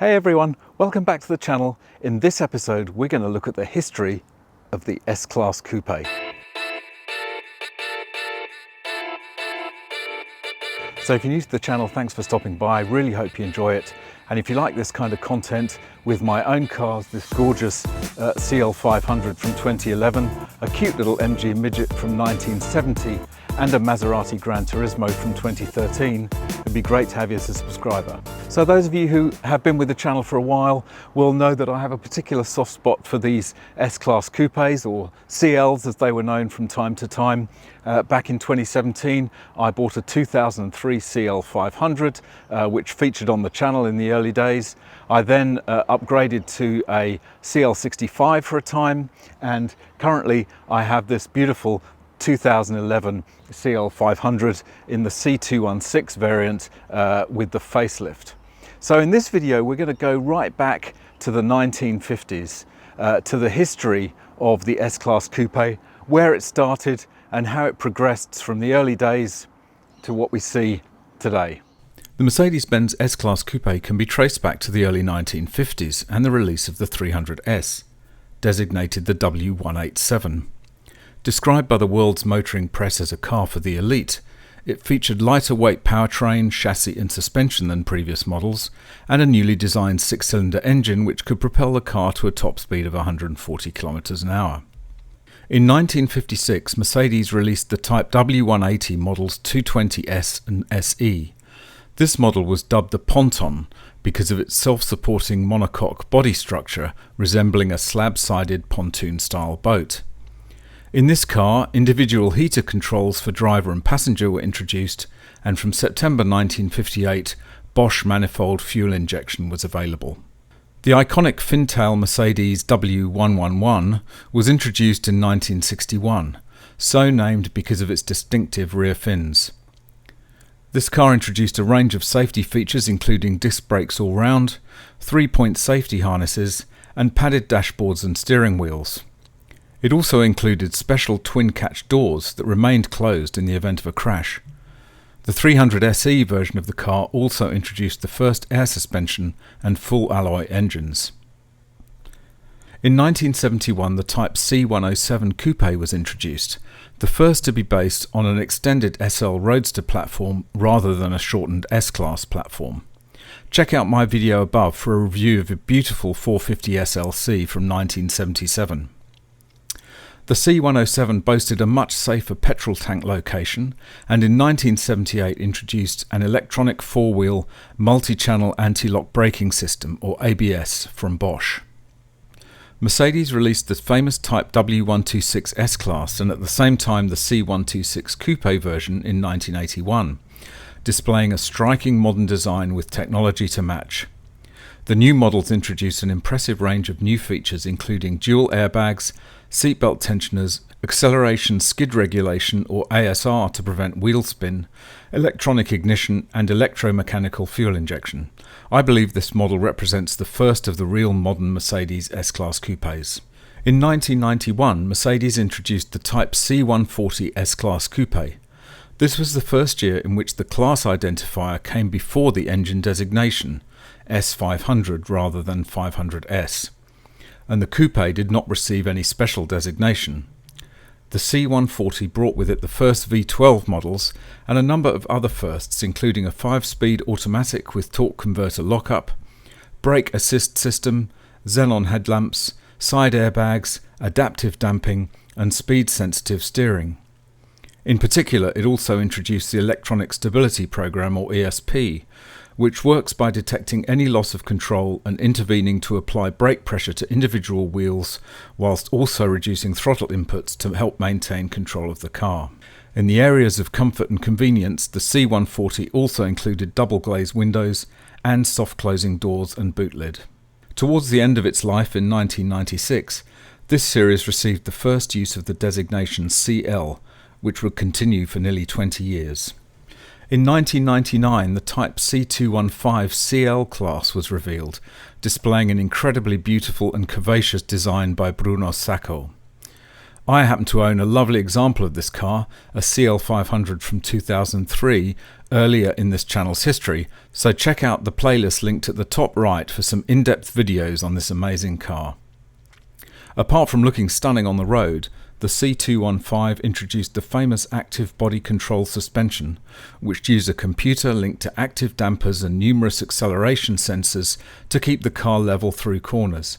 Hey everyone, welcome back to the channel. In this episode, we're going to look at the history of the S-Class Coupe. So if you're new to the channel, thanks for stopping by. I really hope you enjoy it. And if you like this kind of content with my own cars, this gorgeous CL500 from 2011, a cute little MG Midget from 1970, and a Maserati Gran Turismo from 2013, it'd be great to have you as a subscriber. So those of you who have been with the channel for a while will know that I have a particular soft spot for these S-Class Coupes, or CLs as they were known from time to time. Back in 2017, I bought a 2003 CL500, which featured on the channel in the early days. I then upgraded to a CL65 for a time, and currently I have this beautiful 2011 CL500 in the C216 variant with the facelift. So in this video we're going to go right back to the 1950s, to the history of the S-Class Coupe, where it started and how it progressed from the early days to what we see today. The Mercedes-Benz S-Class Coupe can be traced back to the early 1950s and the release of the 300S, designated the W223. Described by the world's motoring press as a car for the elite, it featured lighter weight powertrain, chassis and suspension than previous models, and a newly designed six-cylinder engine which could propel the car to a top speed of 140 km an hour. In 1956, Mercedes released the Type W180 models 220S and SE. This model was dubbed the Ponton because of its self-supporting monocoque body structure resembling a slab-sided pontoon-style boat. In this car, individual heater controls for driver and passenger were introduced, and from September 1958, Bosch manifold fuel injection was available. The iconic fin-tail Mercedes W111 was introduced in 1961, so named because of its distinctive rear fins. This car introduced a range of safety features including disc brakes all round, 3-point safety harnesses, and padded dashboards and steering wheels. It also included special twin-catch doors that remained closed in the event of a crash. The 300 SE version of the car also introduced the first air suspension and full alloy engines. In 1971, the Type C107 Coupe was introduced, the first to be based on an extended SL Roadster platform rather than a shortened S-Class platform. Check out my video above for a review of a beautiful 450 SLC from 1977. The C107 boasted a much safer petrol tank location, and in 1978 introduced an electronic four-wheel multi-channel anti-lock braking system, or ABS, from Bosch. Mercedes released the famous Type W126 S-Class and at the same time the C126 Coupe version in 1981, displaying a striking modern design with technology to match. The new models introduced an impressive range of new features including dual airbags, seatbelt tensioners, acceleration skid regulation or ASR to prevent wheel spin, electronic ignition and electromechanical fuel injection. I believe this model represents the first of the real modern Mercedes S-Class Coupes. In 1991, Mercedes introduced the Type C140 S-Class Coupe. This was the first year in which the class identifier came before the engine designation, S500 rather than 500S. And the coupe did not receive any special designation. The C140 brought with it the first V12 models and a number of other firsts, including a 5-speed automatic with torque converter lockup, brake assist system, xenon headlamps, side airbags, adaptive damping and speed-sensitive steering. In particular, it also introduced the Electronic Stability Program, or ESP, which works by detecting any loss of control and intervening to apply brake pressure to individual wheels, whilst also reducing throttle inputs to help maintain control of the car. In the areas of comfort and convenience, the C140 also included double glazed windows and soft closing doors and boot lid. Towards the end of its life in 1996, this series received the first use of the designation CL, which would continue for nearly 20 years. In 1999, the Type C215 CL class was revealed, displaying an incredibly beautiful and curvaceous design by Bruno Sacco. I happen to own a lovely example of this car, a CL500 from 2003, earlier in this channel's history, so check out the playlist linked at the top right for some in-depth videos on this amazing car. Apart from looking stunning on the road, the C215 introduced the famous active body control suspension, which used a computer linked to active dampers and numerous acceleration sensors to keep the car level through corners.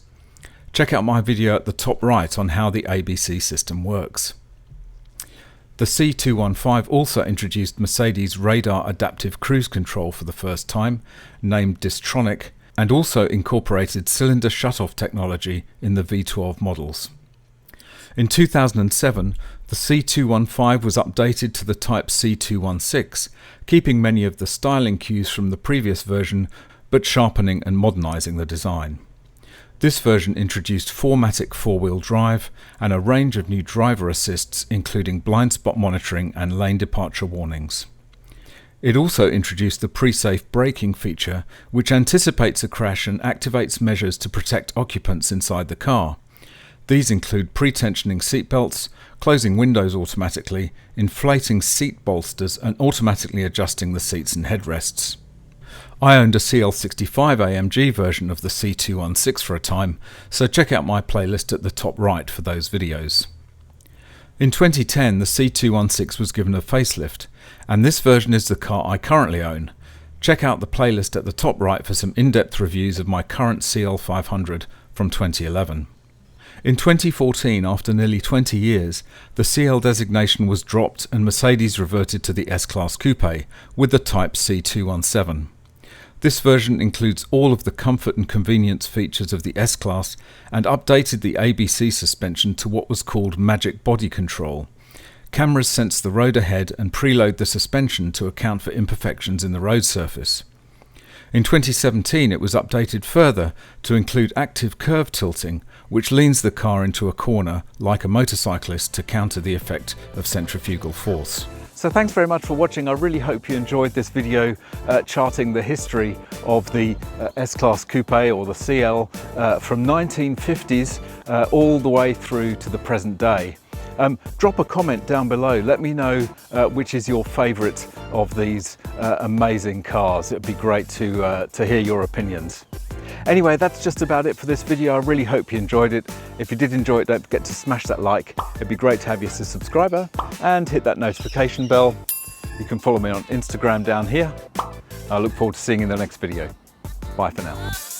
Check out my video at the top right on how the ABC system works. The C215 also introduced Mercedes radar adaptive cruise control for the first time, named Distronic, and also incorporated cylinder shutoff technology in the V12 models. In 2007, the C215 was updated to the type C216, keeping many of the styling cues from the previous version, but sharpening and modernising the design. This version introduced 4MATIC four-wheel drive and a range of new driver assists, including blind spot monitoring and lane departure warnings. It also introduced the pre-safe braking feature, which anticipates a crash and activates measures to protect occupants inside the car. These include pre-tensioning seatbelts, closing windows automatically, inflating seat bolsters and automatically adjusting the seats and headrests. I owned a CL65 AMG version of the C216 for a time, so check out my playlist at the top right for those videos. In 2010, the C216 was given a facelift, and this version is the car I currently own. Check out the playlist at the top right for some in-depth reviews of my current CL500 from 2011. In 2014, after nearly 20 years, the CL designation was dropped and Mercedes reverted to the S-class Coupe with the type C217. This version includes all of the comfort and convenience features of the S-Class and updated the ABC suspension to what was called Magic Body Control. Cameras sense the road ahead and preload the suspension to account for imperfections in the road surface. In 2017 it was updated further to include active curve tilting, which leans the car into a corner like a motorcyclist to counter the effect of centrifugal force. So thanks very much for watching. I really hope you enjoyed this video charting the history of the S-Class Coupe or the CL from 1950s all the way through to the present day. Drop a comment down below. Let me know which is your favourite of these amazing cars. It'd be great to hear your opinions. Anyway, that's just about it for this video. I really hope you enjoyed it. If you did enjoy it, don't forget to smash that like. It'd be great to have you as a subscriber and hit that notification bell. You can follow me on Instagram down here. I look forward to seeing you in the next video. Bye for now.